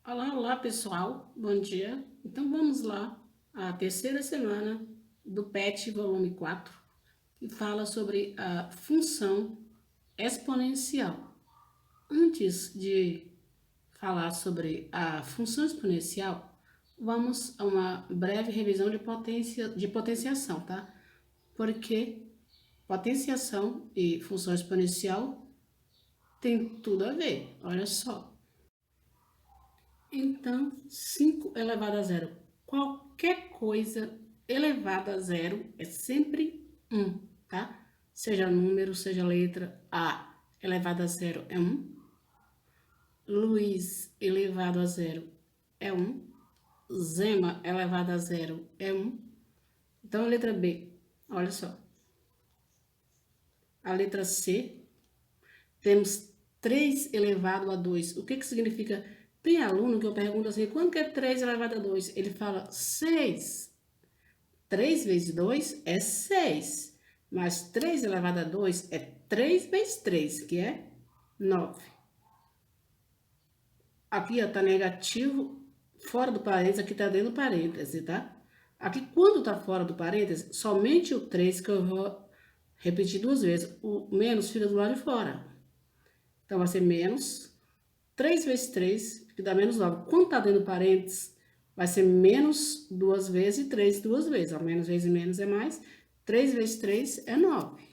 Olá, olá pessoal, bom dia. Então vamos lá, a terceira semana do PET volume 4, que fala sobre a função exponencial. Antes de falar sobre a função exponencial, vamos a uma breve revisão de potenciação, tá? Porque potenciação e função exponencial tem tudo a ver, olha só. Então, 5 elevado a zero. Qualquer coisa elevada a zero é sempre 1, tá? Seja número, seja letra. A elevado a zero é 1. Luiz elevado a zero é 1. Zema elevado a zero é 1. Então, a letra B, olha só. A letra C, temos 3 elevado a 2. O que significa? Tem aluno que eu pergunto assim, quanto que é 3 elevado a 2? Ele fala 6. 3 vezes 2 é 6. Mas 3 elevado a 2 é 3 vezes 3, que é 9. Aqui, ó, tá negativo fora do parênteses, aqui tá dentro do parêntese, tá? Aqui, quando tá fora do parêntese, somente o 3 que eu vou repetir duas vezes. O menos fica do lado de fora. Então, vai ser menos 3 vezes 3, que dá menos 9. Quando tá dentro do parênteses, vai ser menos duas vezes e 3 duas vezes. Ó, menos vezes menos é mais. 3 vezes 3 é 9.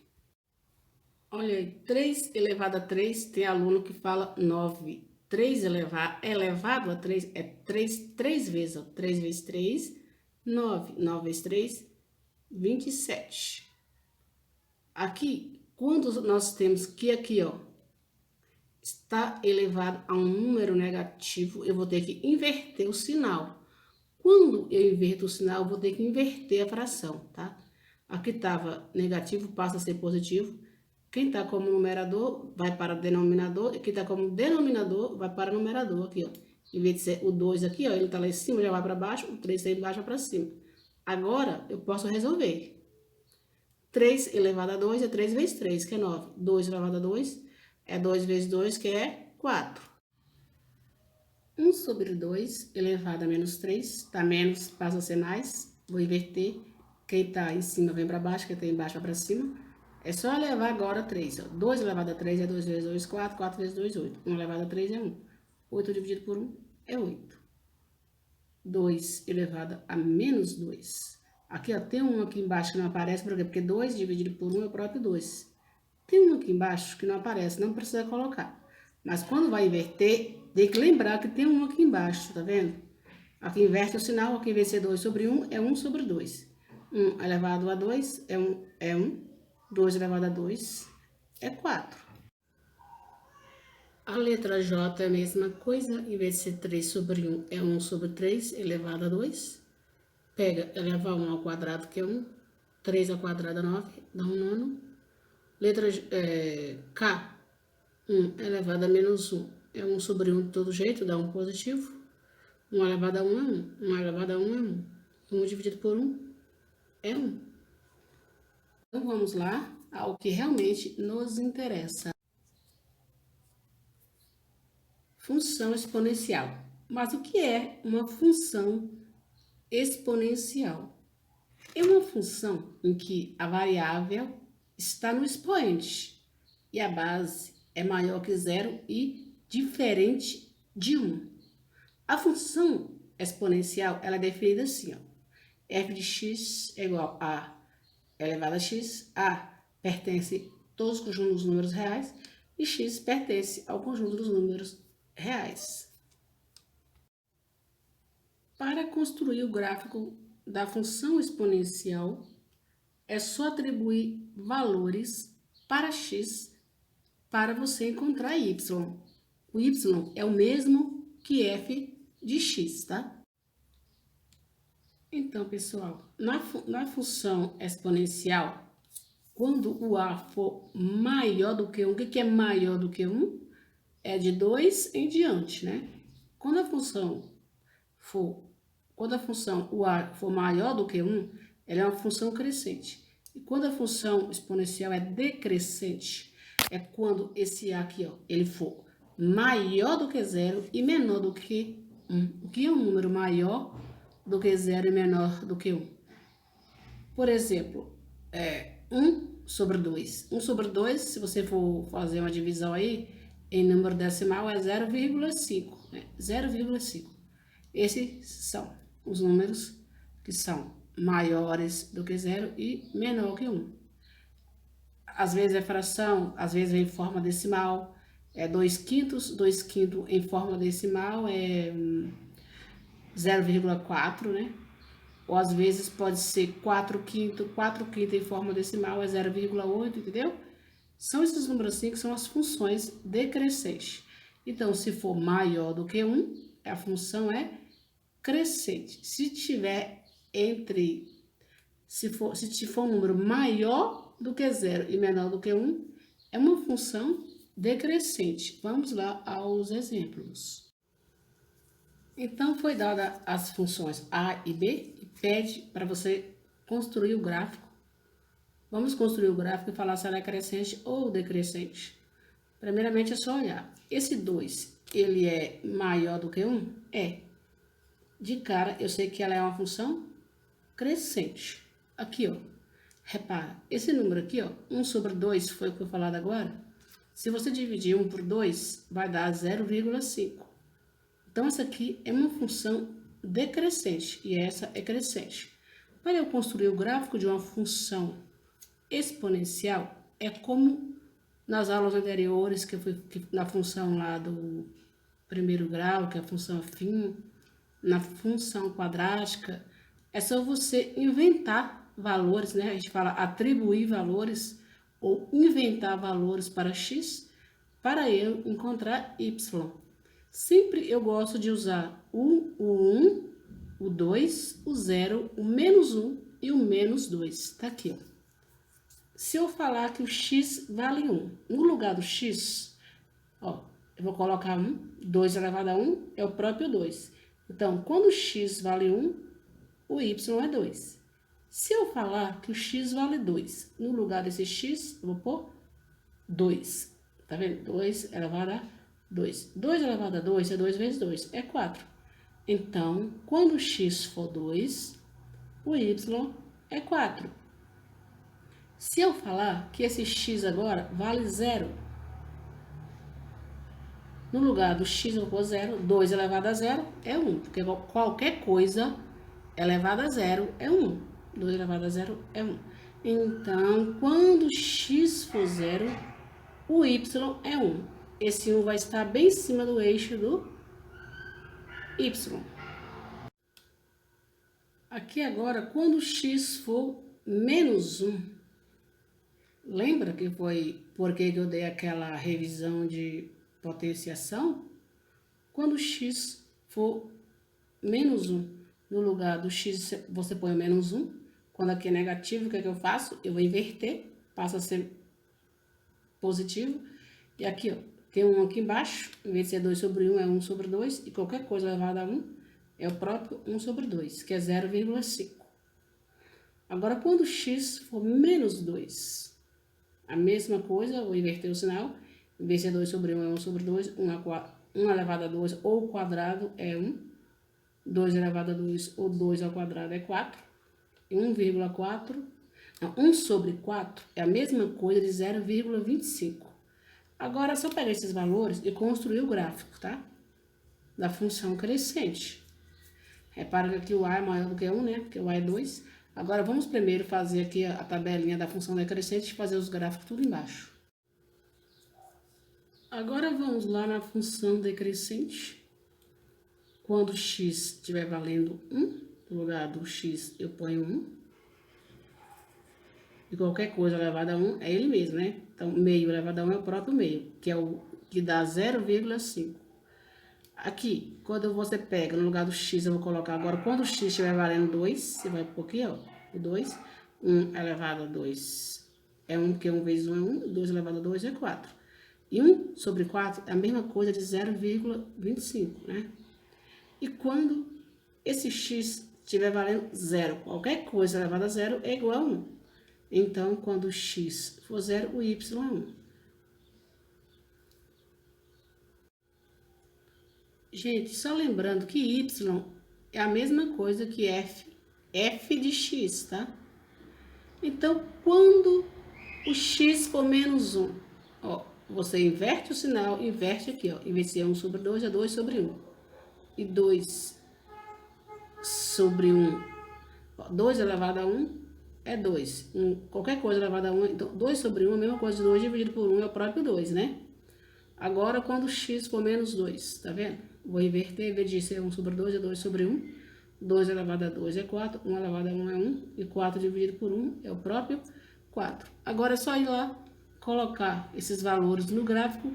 Olha aí, 3 elevado a 3, tem aluno que fala 9. 3 elevado a 3 é 3 vezes, ó. 3 vezes 3, 9. 9 vezes 3, 27. Aqui, quando nós temos que aqui, ó, está elevado a um número negativo, eu vou ter que inverter o sinal. Quando eu inverto o sinal, eu vou ter que inverter a fração, tá? Aqui estava negativo, passa a ser positivo. Quem está como numerador vai para o denominador, e quem está como denominador vai para o numerador, aqui, ó. Em vez de ser o 2 aqui, ó, ele está lá em cima, já vai para baixo, o 3 está embaixo, vai para cima. Agora, eu posso resolver. 3 elevado a 2 é 3 vezes 3, que é 9. 2 elevado a 2 é 2 vezes 2, que é 4. 1 sobre 2 elevado a menos 3, tá menos, passa a ser mais, vou inverter, quem tá em cima vem para baixo, quem tá embaixo vai para cima, é só elevar agora 3, ó. 2 elevado a 3 é 2 vezes 2, 4, 4 vezes 2, 8, 1 elevado a 3 é 1, 8 dividido por 1 é 8, 2 elevado a menos 2, aqui ó, tem um aqui embaixo que não aparece, por quê? Porque 2 dividido por 1 é o próprio 2, tem um aqui embaixo que não aparece, não precisa colocar. Mas quando vai inverter, tem que lembrar que tem um aqui embaixo, tá vendo? Aqui inverte o sinal, aqui vai ser 2 sobre 1 é 1 sobre 2. 1 elevado a 2 é 1. 2 elevado a 2 é 4. A letra J é a mesma coisa, em vez de ser 3 sobre 1 é 1 sobre 3 elevado a 2. Pega, eleva 1 ao quadrado, que é 1. 3 ao quadrado é 9, dá 1 nono. Letra K, 1 elevado a menos 1 é 1 sobre 1 de todo jeito, dá 1 positivo. 1 elevado a 1 é 1. 1 elevado a 1 é 1. 1 dividido por 1 é 1. Então vamos lá ao que realmente nos interessa. Função exponencial. Mas o que é uma função exponencial? É uma função em que a variável está no expoente e a base é maior que zero e diferente de 1. A função exponencial ela é definida assim, ó. F de x é igual a elevado a x. A pertence a todos os conjuntos dos números reais e x pertence ao conjunto dos números reais. Para construir o gráfico da função exponencial, é só atribuir valores para x para você encontrar y. O y é o mesmo que f de x, tá? Então, pessoal, na função exponencial, quando o a for maior do que 1, o que é maior do que 1? É de 2 em diante, né? Quando a função o a for maior do que 1, ela é uma função crescente. E quando a função exponencial é decrescente, é quando esse a aqui, ó, ele for maior do que 0 e menor do que 1. O que é um número maior do que 0 e menor do que 1? Por exemplo, 1 sobre 2. 1 sobre 2, se você for fazer uma divisão aí, em número decimal é 0,5. 0,5. Esses são os números que são maiores do que 0 e menor que 1. Às vezes é fração, às vezes vem em forma decimal. 2 quintos, 2 quintos em forma decimal é 0,4, né? Ou às vezes pode ser 4 quintos em forma decimal é 0,8, entendeu? São esses números assim que são as funções decrescentes. Então, se for maior do que 1, a função é crescente. Se tiver se for um número maior do que 0 e menor do que 1, é uma função decrescente. Vamos lá aos exemplos. Então, foi dada as funções A e B e pede para você construir o gráfico. Vamos construir o gráfico e falar se ela é crescente ou decrescente. Primeiramente, é só olhar. Esse 2, ele é maior do que 1? É. De cara, eu sei que ela é uma função crescente. Aqui, ó. Repara, esse número aqui, ó, 1 sobre 2, foi o que eu falado agora. Se você dividir 1 por 2, vai dar 0,5. Então, essa aqui é uma função decrescente e essa é crescente. Para eu construir o gráfico de uma função exponencial, é como nas aulas anteriores, na função lá do primeiro grau, que é a função afim, na função quadrática, é só você inventar valores, né? A gente fala atribuir valores ou inventar valores para x para eu encontrar y. Sempre eu gosto de usar o 1, o 2, o 0, o menos 1 e o menos 2. Tá aqui, ó. Se eu falar que o x vale 1, no lugar do x, ó, eu vou colocar 1, 2 elevado a 1 é o próprio 2. Então, quando o x vale 1, o y é 2. Se eu falar que o x vale 2, no lugar desse x, eu vou pôr 2. Tá vendo? 2 elevado a 2. 2 elevado a 2 é 2 vezes 2, é 4. Então, quando o x for 2, o y é 4. Se eu falar que esse x agora vale 0, no lugar do x eu vou pôr 0, 2 elevado a 0 é 1, porque qualquer coisa elevada a 0 é 1. 2 elevado a 0 é 1. Então, quando x for 0, o y é 1. Esse 1 vai estar bem em cima do eixo do y. Aqui agora, quando x for menos 1, lembra que foi porque eu dei aquela revisão de potenciação? Quando x for menos 1, no lugar do x você põe o menos 1. Quando aqui é negativo, o que é que eu faço? Eu vou inverter, passa a ser positivo. E aqui, ó, tem 1 aqui embaixo, em vez de ser 2 sobre 1, é 1 sobre 2. E qualquer coisa elevada a 1 é o próprio 1 sobre 2, que é 0,5. Agora, quando x for menos 2, a mesma coisa, vou inverter o sinal. Em vez de ser 2 sobre 1, é 1 sobre 2. 1 elevado a 2 ou quadrado é 1. 2 elevado a 2 ou 2 ao quadrado é 4. E 1,4, não, 1 sobre 4 é a mesma coisa de 0,25. Agora, é só pegar esses valores e construir o gráfico, tá? Da função crescente. Repara que aqui o a é maior do que 1, né? Porque o a é 2. Agora, vamos primeiro fazer aqui a tabelinha da função decrescente e fazer os gráficos tudo embaixo. Agora, vamos lá na função decrescente. Quando x estiver valendo 1, no lugar do x eu ponho 1. E qualquer coisa elevada a 1 é ele mesmo, né? Então, meio elevado a 1 é o próprio meio, que é o que dá 0,5. Aqui, quando você pega no lugar do x, eu vou colocar agora, quando o x estiver valendo 2, você vai pôr aqui, ó, o 2. 1 elevado a 2 é 1, porque 1 vezes 1 é 1, 2 elevado a 2 é 4. E 1 sobre 4 é a mesma coisa de 0,25, né? E quando esse x estiver valendo 0, qualquer coisa elevada a 0 é igual a 1. Então, quando o x for 0, o y é 1. Gente, só lembrando que y é a mesma coisa que f de x, tá? Então, quando o x for menos 1, ó, você inverte o sinal, inverte aqui, ó. Em vez de ser 1 sobre 2, é 2 sobre 1. E 2 sobre 1, 2 elevado a 1 é 2. Qualquer coisa elevada a 1, então 2 sobre 1 é a mesma coisa de 2 dividido por 1 é o próprio 2, né? Agora, quando x for menos 2, tá vendo? Vou inverter, em vez de ser 1 sobre 2, é 2 sobre 1. 2 elevado a 2 é 4, 1 elevado a 1 é 1, e 4 dividido por 1 é o próprio 4. Agora é só ir lá, colocar esses valores no gráfico.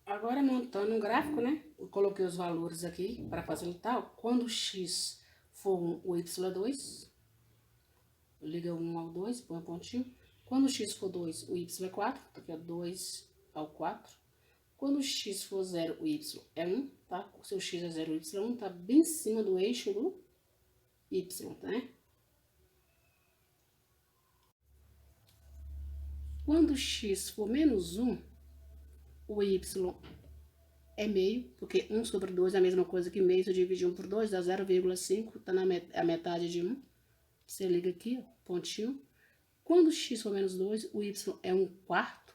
Agora, montando um gráfico, né? Eu coloquei os valores aqui para facilitar. Quando o x for 1, o y é 2. Liga 1 ao 2, põe um pontinho. Quando o x for 2, o y é 4. Então, aqui é 2 ao 4. Quando o x for 0, o y é 1, tá? Se o x é 0, o y é 1, tá bem em cima do eixo do y, tá, né? Quando o x for menos 1, o y é meio, porque 1 sobre 2 é a mesma coisa que meio, se eu dividir 1 por 2, dá 0,5, tá a metade de 1. Você liga aqui, ó, pontinho. Quando x for menos 2, o y é 1 quarto.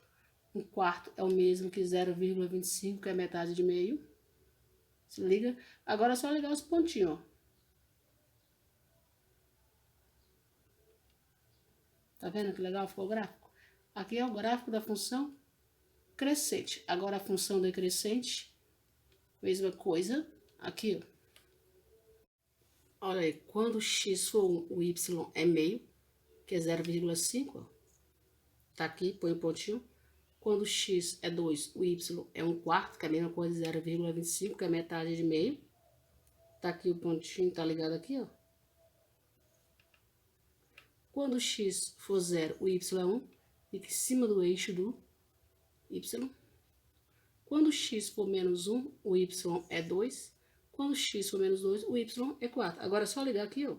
1 quarto é o mesmo que 0,25, que é metade de meio. Se liga. Agora é só ligar os pontinhos, ó. Tá vendo que legal ficou o gráfico? Aqui é o gráfico da função crescente. Agora a função decrescente, mesma coisa. Aqui, ó. Olha aí, quando x for 1, o y é meio, que é 0,5, ó. Tá aqui, põe o pontinho. Quando x é 2, o y é 1 quarto, que é a mesma coisa de 0,25, que é metade de meio. Tá aqui o pontinho, tá ligado aqui, ó. Quando x for 0, o y é 1, fica em cima do eixo do y. Quando x for menos 1, o y é 2. Quando x for menos 2, o y é 4. Agora é só ligar aqui, ó.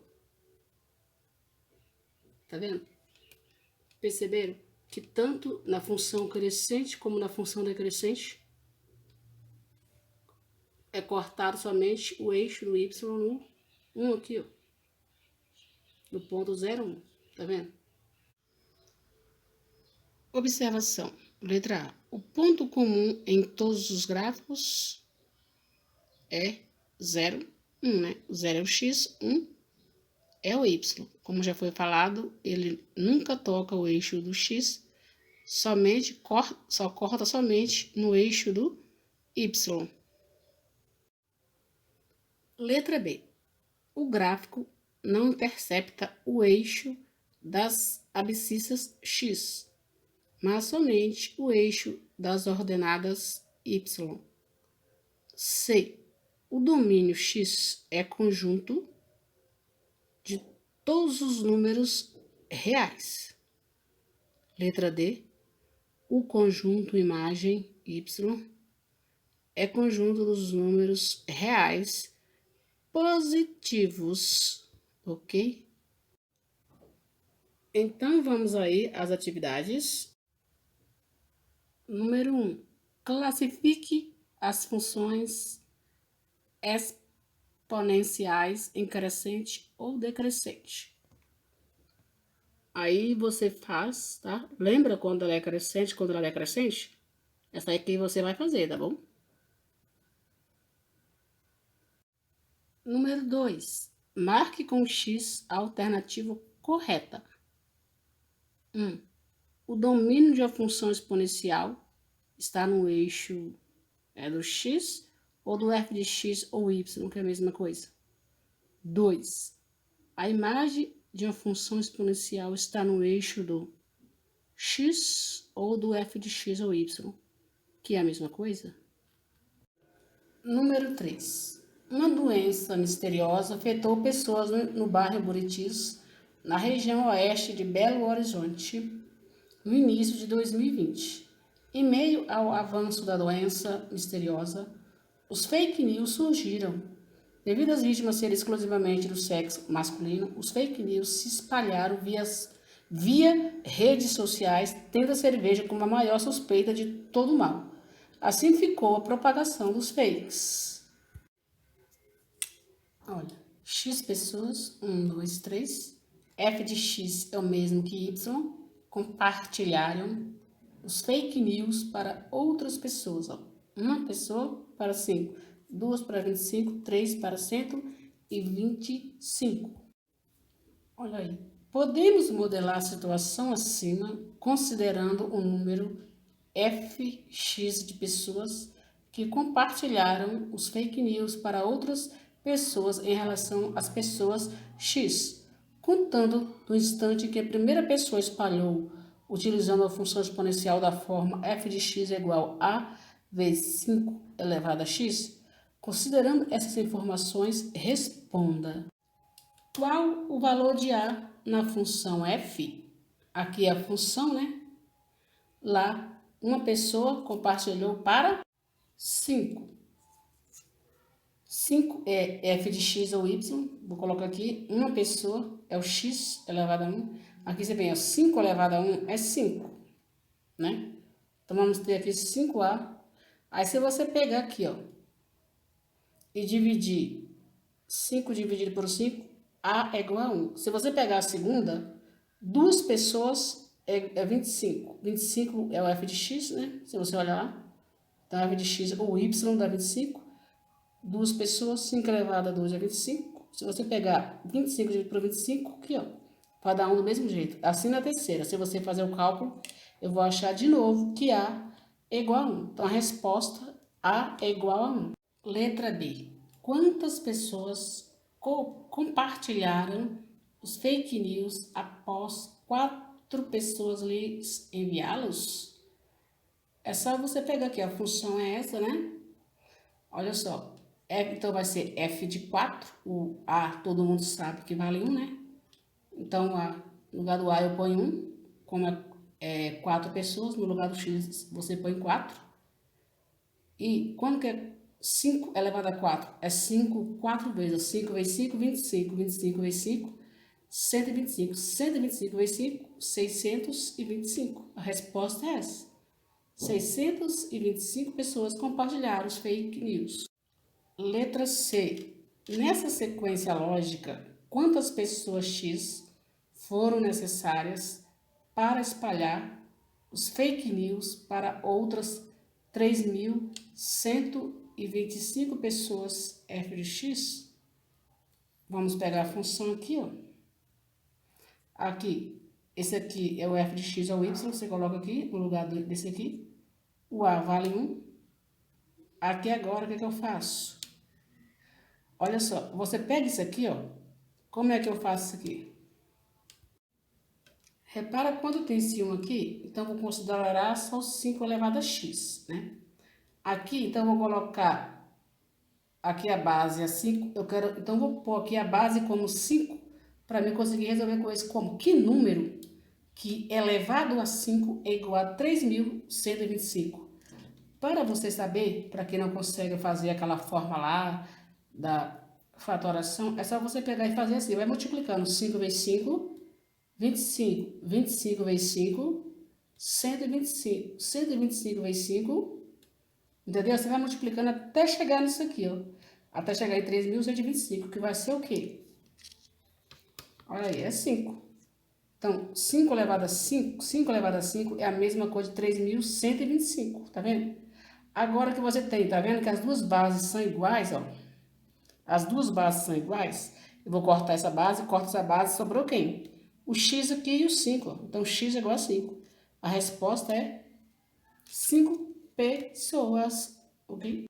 Tá vendo? Perceberam que tanto na função crescente como na função decrescente é cortado somente o eixo do y no 1 aqui, ó. No ponto 0, 1. Tá vendo? Observação. Letra A. O ponto comum em todos os gráficos é 0, 1, né? 0 é o x, 1 é o y. Como já foi falado, ele nunca toca o eixo do x, só corta somente no eixo do y. Letra B. O gráfico não intercepta o eixo das abscissas x, mas somente o eixo das ordenadas y. C. O domínio x é conjunto de todos os números reais. Letra D. O conjunto imagem y é conjunto dos números reais positivos, ok? Então, vamos aí às atividades. Número 1. Classifique as funções exponenciais em crescente ou decrescente. Aí você faz, tá? Lembra quando ela é crescente, quando ela é decrescente? Essa aqui você vai fazer, tá bom? Número 2. Marque com X a alternativa correta. 1. O domínio de uma função exponencial está no eixo do x ou do f de x ou y, que é a mesma coisa. 2. A imagem de uma função exponencial está no eixo do x ou do f de x ou y, que é a mesma coisa. Número 3. Uma doença misteriosa afetou pessoas no bairro Buritis, na região oeste de Belo Horizonte, no início de 2020. Em meio ao avanço da doença misteriosa, os fake news surgiram. Devido às vítimas serem exclusivamente do sexo masculino, os fake news se espalharam via redes sociais, tendo a cerveja como a maior suspeita de todo o mal. Assim ficou a propagação dos fakes. Olha, X pessoas, 1, 2, 3. F de X é o mesmo que Y, compartilharam os fake news para outras pessoas. Ó. Uma pessoa para 5, 2 para 25, 3 para 125. Olha aí. Podemos modelar a situação acima considerando o número Fx de pessoas que compartilharam os fake news para outras pessoas em relação às pessoas X, contando do instante que a primeira pessoa espalhou utilizando a função exponencial da forma f de x é igual a vezes 5 elevado a x. Considerando essas informações, responda. Qual o valor de a na função f? Aqui é a função, né? Lá, uma pessoa compartilhou para 5. 5 é f de x ou y. Vou colocar aqui, uma pessoa é o x elevado a 1. Aqui você vem, ó, 5 elevado a 1 é 5, né? Então, vamos ter aqui 5a. Aí, se você pegar aqui, ó, e dividir 5 dividido por 5, a é igual a 1. Se você pegar a segunda, duas pessoas é 25. 25 é o f de x, né? Se você olhar lá, então f de x ou y dá 25. Duas pessoas, 5 elevado a 2 é 25. Se você pegar 25 dividido por 25, aqui, ó, vai dar 1 do mesmo jeito. Assim na terceira, se você fazer o cálculo, eu vou achar de novo que a é igual a 1. Então, a resposta a é igual a 1. Letra B. Quantas pessoas compartilharam os fake news após 4 pessoas lhes enviá-los? É só você pegar aqui, a função é essa, né? Olha só, então vai ser f de 4, o a todo mundo sabe que vale 1, né? Então, no lugar do a eu ponho 1, como é 4 pessoas, no lugar do x você põe 4. E quando que é 5 elevado a 4? É 5, 4 vezes. 5 vezes 5, 25. 25 vezes 5, 125. 125 vezes 5, 625. A resposta é essa. 625 pessoas compartilharam os fake news. Letra C. Nessa sequência lógica, quantas pessoas X foram necessárias para espalhar os fake news para outras 3.125 pessoas f de x? Vamos pegar a função aqui, ó. Aqui, esse aqui é o f de x ou y, você coloca aqui no lugar desse aqui. O a vale 1. Aqui agora, o que eu faço? Olha só, você pega isso aqui, ó. Como é que eu faço isso aqui? Repara quando tem esse 1 aqui, então vou considerar só 5 elevado a x, né? Aqui, então vou colocar aqui a base a 5, então vou pôr aqui a base como 5, para mim conseguir resolver com isso como? Que número que elevado a 5 é igual a 3.125? Para você saber, para quem não consegue fazer aquela forma lá da fatoração, é só você pegar e fazer assim, vai multiplicando 5 vezes 5, 25, 25 vezes 5, 125, 125 vezes 5, entendeu? Você vai multiplicando até chegar nisso aqui, ó. Até chegar em 3.125, que vai ser o quê? Olha aí, é 5. Então, 5 elevado a 5, 5 elevado a 5 é a mesma coisa de 3.125, tá vendo? Agora que você tem, tá vendo que as duas bases são iguais, ó. As duas bases são iguais. Eu vou cortar essa base, corto essa base, sobrou quem? O x aqui e o 5, ó. Então, x é igual a 5. A resposta é 5 pessoas, ok?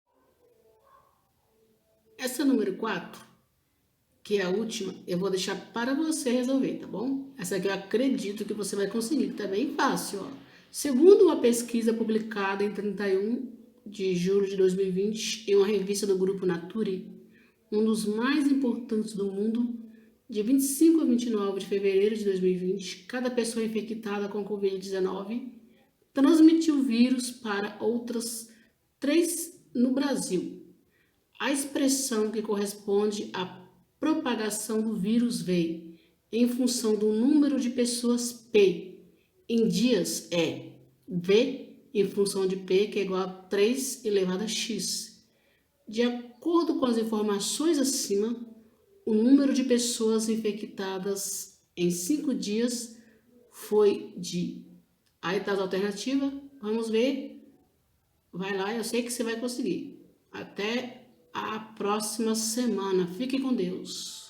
Essa número 4, que é a última, eu vou deixar para você resolver, tá bom? Essa aqui eu acredito que você vai conseguir, tá bem fácil, ó. Segundo uma pesquisa publicada em 31 de julho de 2020 em uma revista do grupo Nature, um dos mais importantes do mundo, de 25 a 29 de fevereiro de 2020, cada pessoa infectada com Covid-19 transmitiu o vírus para outras 3 no Brasil. A expressão que corresponde à propagação do vírus V em função do número de pessoas P em dias é V em função de P, que é igual a 3 elevado a x. De acordo com as informações acima, o número de pessoas infectadas em 5 dias foi de... Aí tá as alternativas, vamos ver. Vai lá, eu sei que você vai conseguir. Até a próxima semana. Fique com Deus.